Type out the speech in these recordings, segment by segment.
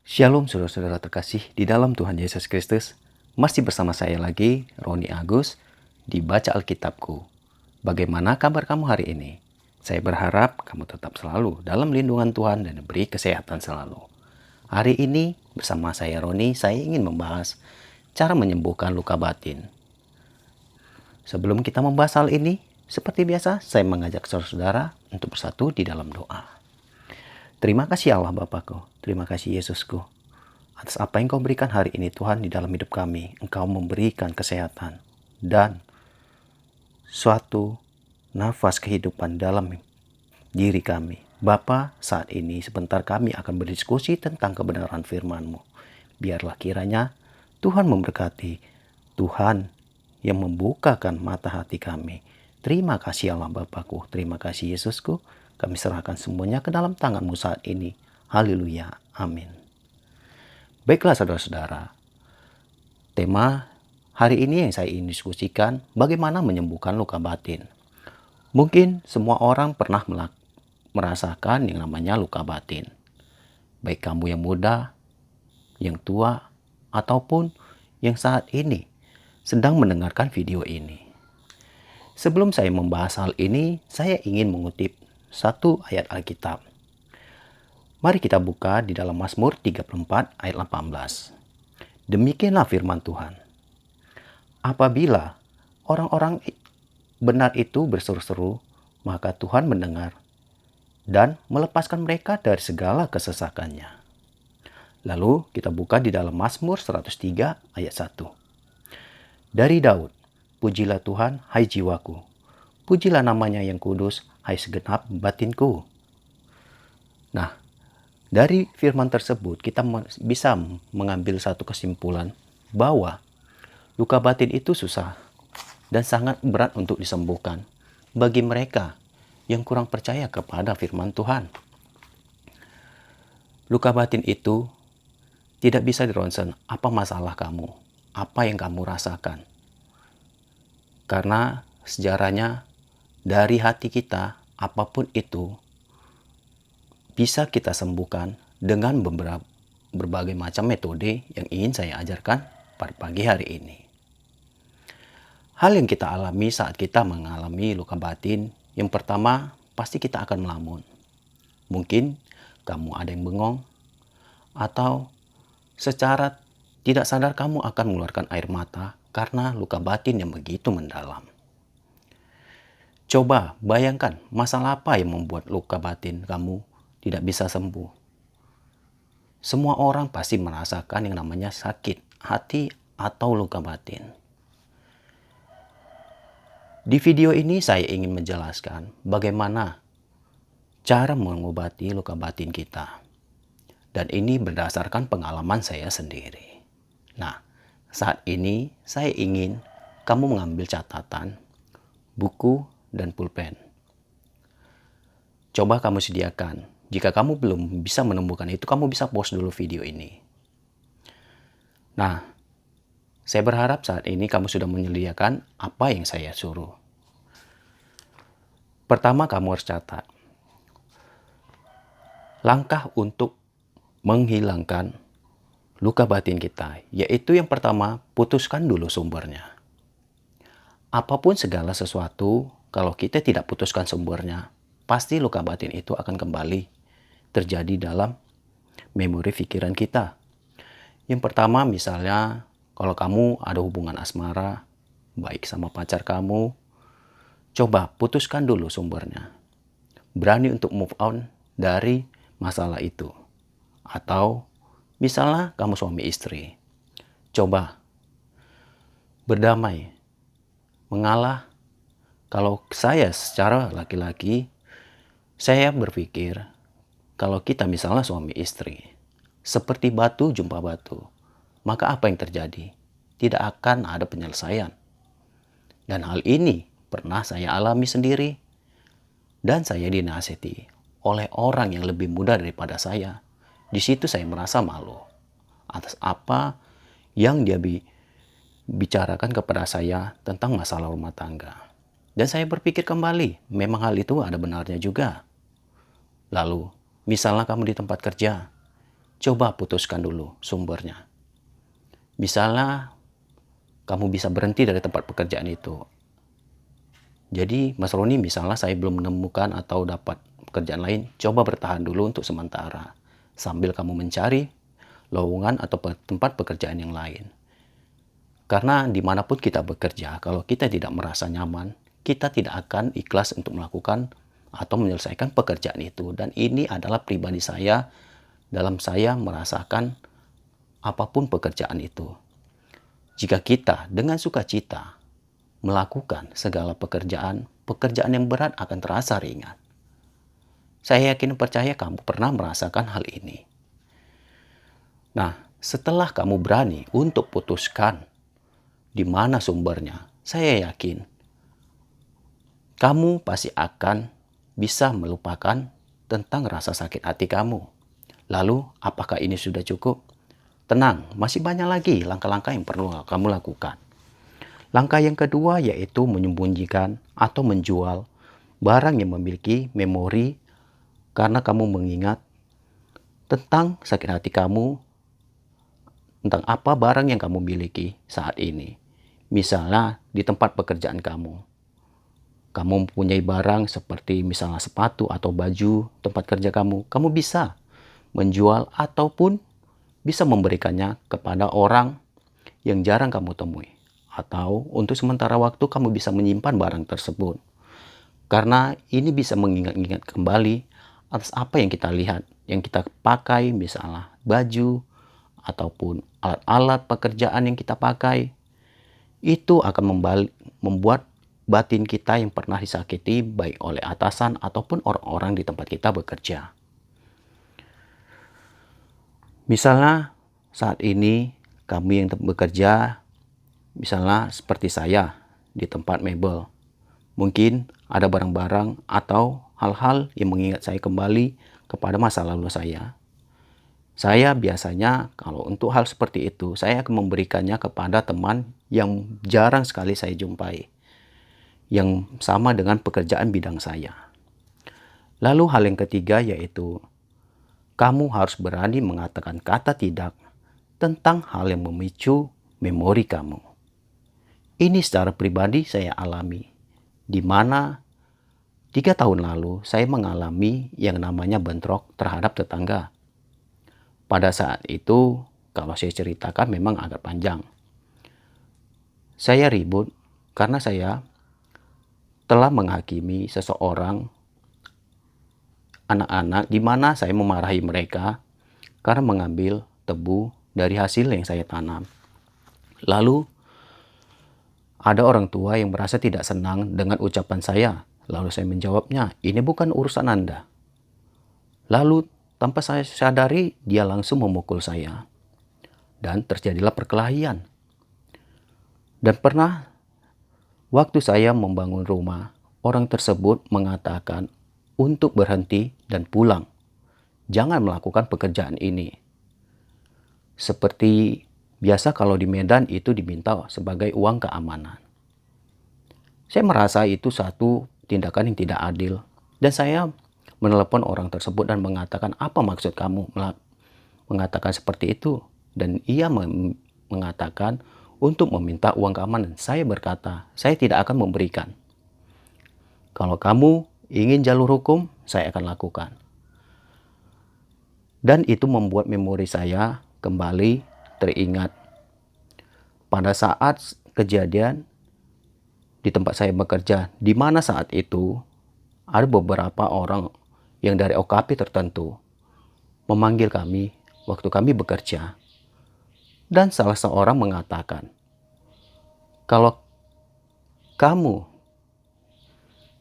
Shalom saudara-saudara terkasih di dalam Tuhan Yesus Kristus. Masih bersama saya lagi, Roni Agus, di Baca Alkitabku. Bagaimana kabar kamu hari ini? Saya berharap kamu tetap selalu dalam lindungan Tuhan dan diberi kesehatan selalu. Hari ini bersama saya Roni, saya ingin membahas cara menyembuhkan luka batin. Sebelum kita membahas hal ini, seperti biasa saya mengajak saudara-saudara untuk bersatu di dalam doa. Terima kasih Allah Bapakku, terima kasih Yesusku, atas apa yang kau berikan hari ini Tuhan di dalam hidup kami. Engkau memberikan kesehatan dan suatu nafas kehidupan dalam diri kami. Bapa, saat ini sebentar kami akan berdiskusi tentang kebenaran firman-Mu. Biarlah kiranya Tuhan memberkati, Tuhan yang membukakan mata hati kami. Terima kasih Allah Bapakku, terima kasih Yesusku. Kami serahkan semuanya ke dalam tangan-Mu saat ini. Haleluya. Amin. Baiklah saudara-saudara. Tema hari ini yang saya ingin diskusikan, bagaimana menyembuhkan luka batin. Mungkin semua orang pernah merasakan yang namanya luka batin. Baik kamu yang muda, yang tua, ataupun yang saat ini sedang mendengarkan video ini. Sebelum saya membahas hal ini, saya ingin mengutip satu ayat Alkitab. Mari kita buka di dalam Mazmur 34 ayat 18. Demikianlah firman Tuhan. Apabila orang-orang benar itu berseru-seru, maka Tuhan mendengar dan melepaskan mereka dari segala kesesakannya. Lalu kita buka di dalam Mazmur 103 ayat 1. Dari Daud, pujilah Tuhan, hai jiwaku. Pujilah namanya yang kudus, hai segenap batinku. Nah, dari firman tersebut kita bisa mengambil satu kesimpulan bahwa luka batin itu susah dan sangat berat untuk disembuhkan bagi mereka yang kurang percaya kepada firman Tuhan. Luka batin itu tidak bisa dironsen apa masalah kamu, apa yang kamu rasakan. Karena sejarahnya dari hati kita, apapun itu bisa kita sembuhkan dengan berbagai macam metode yang ingin saya ajarkan pada pagi hari ini. Hal yang kita alami saat kita mengalami luka batin, yang pertama pasti kita akan melamun. Mungkin kamu ada yang bengong, atau secara tidak sadar kamu akan mengeluarkan air mata karena luka batin yang begitu mendalam. Coba bayangkan masalah apa yang membuat luka batin kamu tidak bisa sembuh. Semua orang pasti merasakan yang namanya sakit hati atau luka batin. Di video ini saya ingin menjelaskan bagaimana cara mengobati luka batin kita. Dan ini berdasarkan pengalaman saya sendiri. Nah, saat ini saya ingin kamu mengambil catatan, buku, dan pulpen. Coba kamu sediakan. Jika kamu belum bisa menemukan itu, kamu bisa pause dulu video ini. Nah, saya berharap saat ini kamu sudah menyediakan apa yang saya suruh. Pertama, kamu harus catat langkah untuk menghilangkan luka batin kita, yaitu yang pertama, putuskan dulu sumbernya. Apapun segala sesuatu, kalau kita tidak putuskan sumbernya, pasti luka batin itu akan kembali terjadi dalam memori pikiran kita. Yang pertama misalnya, kalau kamu ada hubungan asmara, baik sama pacar kamu, coba putuskan dulu sumbernya. Berani untuk move on dari masalah itu. Atau misalnya kamu suami istri, coba berdamai, mengalah. Kalau saya secara laki-laki, saya berpikir kalau kita misalnya suami istri, seperti batu jumpa batu, maka apa yang terjadi? Tidak akan ada penyelesaian. Dan hal ini pernah saya alami sendiri. Dan saya dinasihati oleh orang yang lebih muda daripada saya. Di situ saya merasa malu atas apa yang dia bicarakan kepada saya tentang masalah rumah tangga. Dan saya berpikir kembali, memang hal itu ada benarnya juga. Lalu, misalnya kamu di tempat kerja, coba putuskan dulu sumbernya. Misalnya, kamu bisa berhenti dari tempat pekerjaan itu. Jadi, Mas Roni, misalnya saya belum menemukan atau dapat pekerjaan lain, coba bertahan dulu untuk sementara. Sambil kamu mencari lowongan atau tempat pekerjaan yang lain. Karena dimanapun kita bekerja, kalau kita tidak merasa nyaman, kita tidak akan ikhlas untuk melakukan atau menyelesaikan pekerjaan itu. Dan ini adalah pribadi saya dalam saya merasakan apapun pekerjaan itu. Jika kita dengan sukacita melakukan segala pekerjaan yang berat akan terasa ringan. Saya yakin percaya kamu pernah merasakan hal ini. Nah, setelah kamu berani untuk putuskan di mana sumbernya, saya yakin kamu pasti akan bisa melupakan tentang rasa sakit hati kamu. Lalu, apakah ini sudah cukup? Tenang, masih banyak lagi langkah-langkah yang perlu kamu lakukan. Langkah yang kedua yaitu menyembunyikan atau menjual barang yang memiliki memori karena kamu mengingat tentang sakit hati kamu, tentang apa barang yang kamu miliki saat ini. Misalnya di tempat pekerjaan kamu. Kamu mempunyai barang seperti misalnya sepatu atau baju tempat kerja kamu. Kamu bisa menjual ataupun bisa memberikannya kepada orang yang jarang kamu temui. Atau untuk sementara waktu kamu bisa menyimpan barang tersebut. Karena ini bisa mengingat-ingat kembali atas apa yang kita lihat, yang kita pakai, misalnya baju, ataupun alat-alat pekerjaan yang kita pakai. Itu akan membuat batin kita yang pernah disakiti baik oleh atasan ataupun orang-orang di tempat kita bekerja. Misalnya saat ini kamu yang bekerja, misalnya seperti saya di tempat mebel. Mungkin ada barang-barang atau hal-hal yang mengingat saya kembali kepada masa lalu saya. Saya biasanya kalau untuk hal seperti itu, saya akan memberikannya kepada teman yang jarang sekali saya jumpai. Yang sama dengan pekerjaan bidang saya. Lalu hal yang ketiga yaitu, kamu harus berani mengatakan kata tidak tentang hal yang memicu memori kamu. Ini secara pribadi saya alami, di mana 3 tahun lalu saya mengalami yang namanya bentrok terhadap tetangga. Pada saat itu, kalau saya ceritakan memang agak panjang. Saya ribut karena saya telah menghakimi seseorang, anak-anak, di mana saya memarahi mereka karena mengambil tebu dari hasil yang saya tanam. Lalu, ada orang tua yang merasa tidak senang dengan ucapan saya. Lalu saya menjawabnya, ini bukan urusan Anda. Lalu, tanpa saya sadari, dia langsung memukul saya. Dan terjadilah perkelahian. Dan pernah, waktu saya membangun rumah, orang tersebut mengatakan untuk berhenti dan pulang. Jangan melakukan pekerjaan ini. Seperti biasa kalau di Medan itu diminta sebagai uang keamanan. Saya merasa itu satu tindakan yang tidak adil. Dan saya menelepon orang tersebut dan mengatakan, apa maksud kamu mengatakan seperti itu? Dan ia mengatakan untuk meminta uang keamanan. Saya berkata, saya tidak akan memberikan. Kalau kamu ingin jalur hukum, saya akan lakukan. Dan itu membuat memori saya kembali teringat. Pada saat kejadian di tempat saya bekerja, di mana saat itu ada beberapa orang yang dari OKP tertentu memanggil kami waktu kami bekerja. Dan salah seorang mengatakan, kalau kamu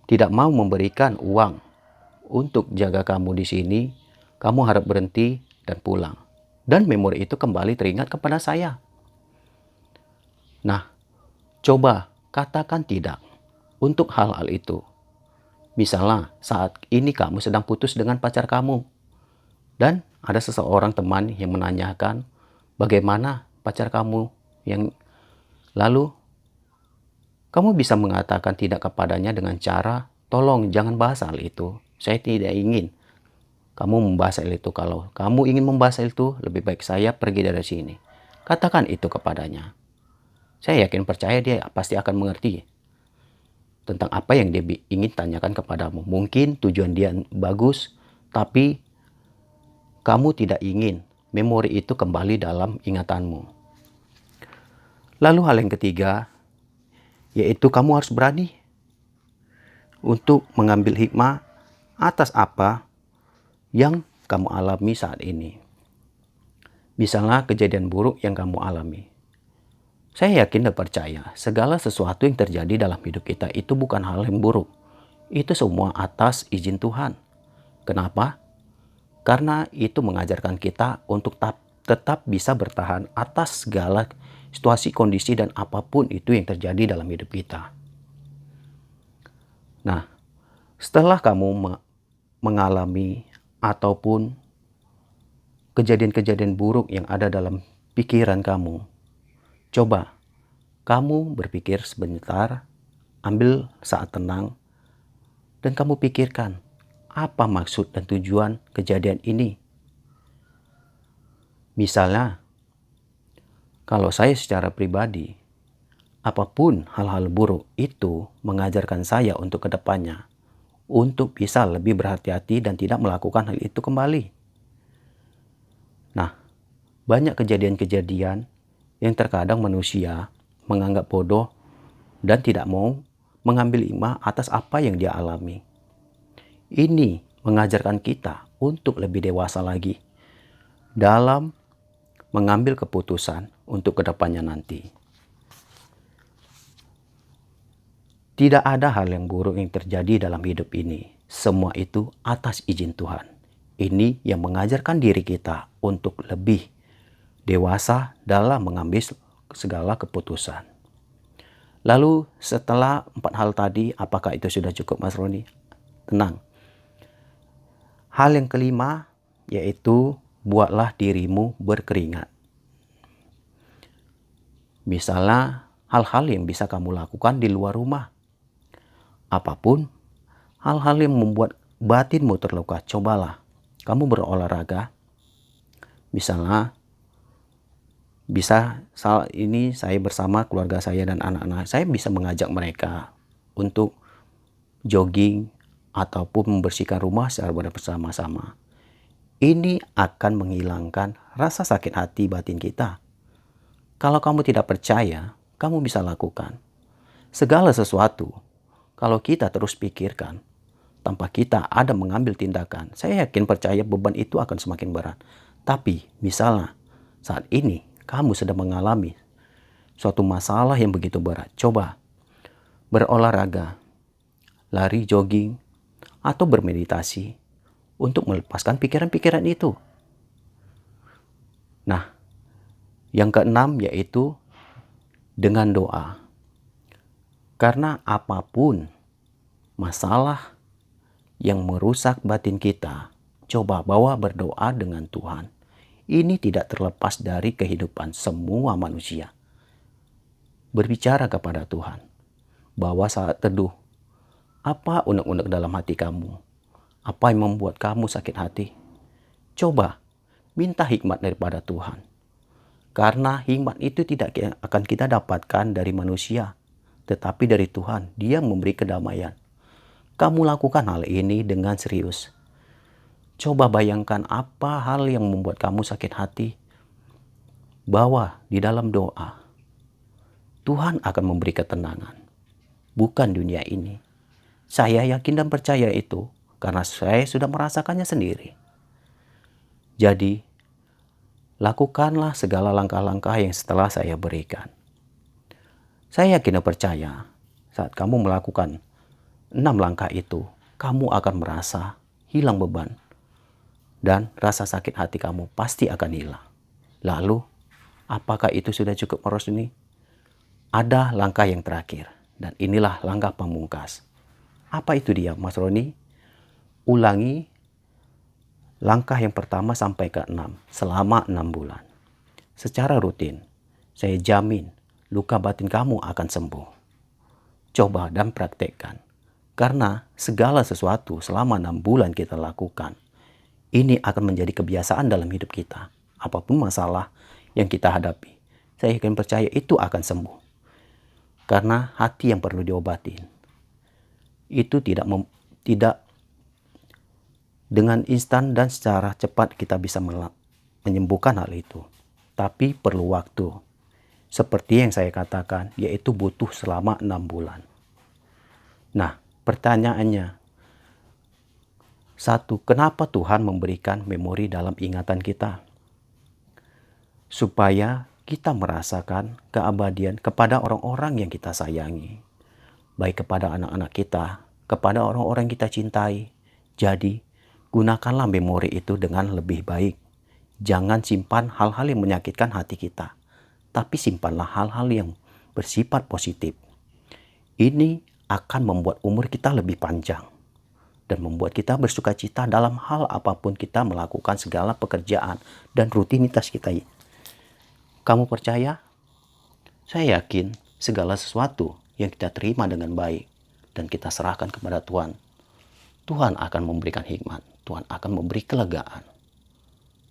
tidak mau memberikan uang untuk jaga kamu di sini, kamu harap berhenti dan pulang. Dan memori itu kembali teringat kepada saya. Nah, coba katakan tidak untuk hal-hal itu. Misalnya, saat ini kamu sedang putus dengan pacar kamu. Dan ada seseorang teman yang menanyakan bagaimana pacar kamu yang lalu kamu bisa mengatakan tidak kepadanya dengan cara, tolong jangan bahas hal itu. Saya tidak ingin kamu membahas hal itu. Kalau kamu ingin membahas hal itu, lebih baik saya pergi dari sini. Katakan itu kepadanya. Saya yakin percaya dia pasti akan mengerti tentang apa yang dia ingin tanyakan kepadamu. Mungkin tujuan dia bagus, tapi kamu tidak ingin memori itu kembali dalam ingatanmu. Lalu hal yang ketiga, yaitu kamu harus berani untuk mengambil hikmah atas apa yang kamu alami saat ini. Misalnya kejadian buruk yang kamu alami. Saya yakin dan percaya segala sesuatu yang terjadi dalam hidup kita itu bukan hal yang buruk. Itu semua atas izin Tuhan. Kenapa? Karena itu mengajarkan kita untuk tetap bisa bertahan atas segala situasi, kondisi, dan apapun itu yang terjadi dalam hidup kita. Nah, setelah kamu mengalami ataupun kejadian-kejadian buruk yang ada dalam pikiran kamu, coba kamu berpikir sebentar, ambil saat tenang, dan kamu pikirkan apa maksud dan tujuan kejadian ini. Misalnya, kalau saya secara pribadi, apapun hal-hal buruk itu mengajarkan saya untuk kedepannya, untuk bisa lebih berhati-hati dan tidak melakukan hal itu kembali. Nah, banyak kejadian-kejadian yang terkadang manusia menganggap bodoh dan tidak mau mengambil hikmah atas apa yang dia alami. Ini mengajarkan kita untuk lebih dewasa lagi dalam mengambil keputusan untuk kedepannya nanti. Tidak ada hal yang buruk yang terjadi dalam hidup ini. Semua itu atas izin Tuhan. Ini yang mengajarkan diri kita untuk lebih dewasa dalam mengambil segala keputusan. Lalu setelah 4 hal tadi, apakah itu sudah cukup, Mas Roni? Tenang. Hal yang kelima yaitu buatlah dirimu berkeringat. Misalnya hal-hal yang bisa kamu lakukan di luar rumah. Apapun hal-hal yang membuat batinmu terluka, cobalah kamu berolahraga. Misalnya saat ini saya bersama keluarga saya dan anak-anak, saya bisa mengajak mereka untuk jogging ataupun membersihkan rumah secara bersama-sama. Ini akan menghilangkan rasa sakit hati batin kita. Kalau kamu tidak percaya, kamu bisa lakukan. Segala sesuatu, kalau kita terus pikirkan, tanpa kita ada mengambil tindakan, saya yakin percaya beban itu akan semakin berat. Tapi misalnya saat ini kamu sedang mengalami suatu masalah yang begitu berat, coba berolahraga, lari, jogging, atau bermeditasi untuk melepaskan pikiran-pikiran itu. Nah, yang keenam yaitu dengan doa. Karena apapun masalah yang merusak batin kita, coba bawa berdoa dengan Tuhan. Ini tidak terlepas dari kehidupan semua manusia. Berbicara kepada Tuhan. Bawa saat teduh. Apa unek-unek dalam hati kamu? Apa yang membuat kamu sakit hati? Coba minta hikmat daripada Tuhan. Karena hikmat itu tidak akan kita dapatkan dari manusia, tetapi dari Tuhan. Dia memberi kedamaian. Kamu lakukan hal ini dengan serius. Coba bayangkan apa hal yang membuat kamu sakit hati. Bawa di dalam doa. Tuhan akan memberi ketenangan. Bukan dunia ini. Saya yakin dan percaya itu karena saya sudah merasakannya sendiri. Jadi, lakukanlah segala langkah-langkah yang setelah saya berikan. Saya yakin dan percaya saat kamu melakukan 6 langkah itu, kamu akan merasa hilang beban. Dan rasa sakit hati kamu pasti akan hilang. Lalu, apakah itu sudah cukup, Mas Roni? Ada langkah yang terakhir. Dan inilah langkah pamungkas. Apa itu dia, Mas Roni? Ulangi langkah yang pertama sampai ke-6 selama 6 bulan. Secara rutin, saya jamin luka batin kamu akan sembuh. Coba dan praktekkan. Karena segala sesuatu selama 6 bulan kita lakukan, Ini akan menjadi kebiasaan dalam hidup kita. Apapun masalah yang kita hadapi, saya yakin percaya itu akan sembuh. Karena hati yang perlu diobatin itu tidak dengan instan dan secara cepat kita bisa menyembuhkan hal itu. Tapi perlu waktu. Seperti yang saya katakan, yaitu butuh selama 6 bulan. Nah, pertanyaannya, satu, kenapa Tuhan memberikan memori dalam ingatan kita? Supaya kita merasakan keabadian kepada orang-orang yang kita sayangi. Baik kepada anak-anak kita, kepada orang-orang yang kita cintai. Jadi, gunakanlah memori itu dengan lebih baik. Jangan simpan hal-hal yang menyakitkan hati kita. Tapi simpanlah hal-hal yang bersifat positif. Ini akan membuat umur kita lebih panjang. Dan membuat kita bersuka cita dalam hal apapun kita melakukan segala pekerjaan dan rutinitas kita. Kamu percaya? Saya yakin segala sesuatu yang kita terima dengan baik dan kita serahkan kepada Tuhan, Tuhan akan memberikan hikmat, Tuhan akan memberi kelegaan.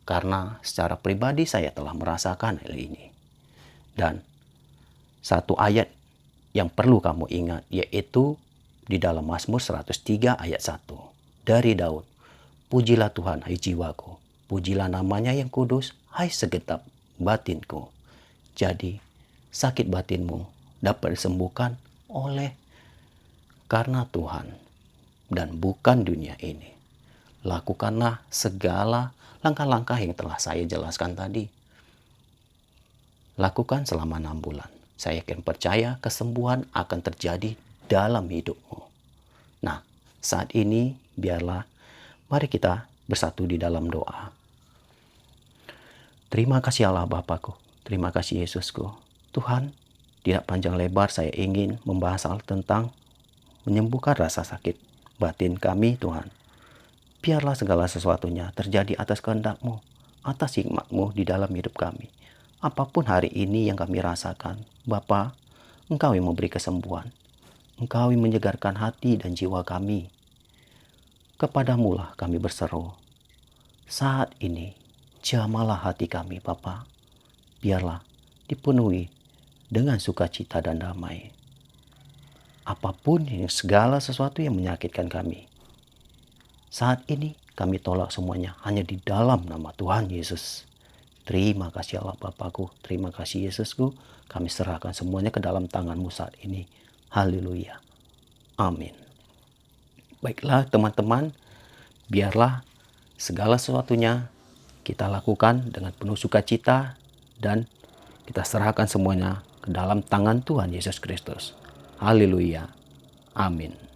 Karena secara pribadi saya telah merasakan hal ini. Dan satu ayat yang perlu kamu ingat yaitu di dalam Mazmur 103 ayat 1 dari Daud. Pujilah Tuhan hai jiwaku, pujilah namanya yang kudus hai segenap batinku. Jadi sakit batinmu dapat disembuhkan oleh karena Tuhan dan bukan dunia ini. Lakukanlah segala langkah-langkah yang telah saya jelaskan tadi. Lakukan selama 6 bulan. Saya yakin percaya kesembuhan akan terjadi dalam hidupmu. Nah, saat ini mari kita bersatu di dalam doa. Terima kasih Allah Bapakku, terima kasih Yesusku. Tuhan, tidak panjang lebar saya ingin membahas hal tentang menyembuhkan rasa sakit batin kami Tuhan. Biarlah segala sesuatunya terjadi atas kehendak-Mu, atas hikmat-Mu di dalam hidup kami. Apapun hari ini yang kami rasakan, Bapa, Engkau yang memberi kesembuhan. Engkau yang menyegarkan hati dan jiwa kami. Kepadamu-lah kami berseru. Saat ini, jamalah hati kami, Bapa. Biarlah dipenuhi dengan sukacita dan damai. Apapun segala sesuatu yang menyakitkan kami. Saat ini kami tolak semuanya hanya di dalam nama Tuhan Yesus. Terima kasih Allah Bapakku, terima kasih Yesusku. Kami serahkan semuanya ke dalam tangan-Mu saat ini. Haleluya. Amin. Baiklah teman-teman, biarlah segala sesuatunya kita lakukan dengan penuh sukacita dan kita serahkan semuanya ke dalam tangan Tuhan Yesus Kristus. Haleluya. Amin.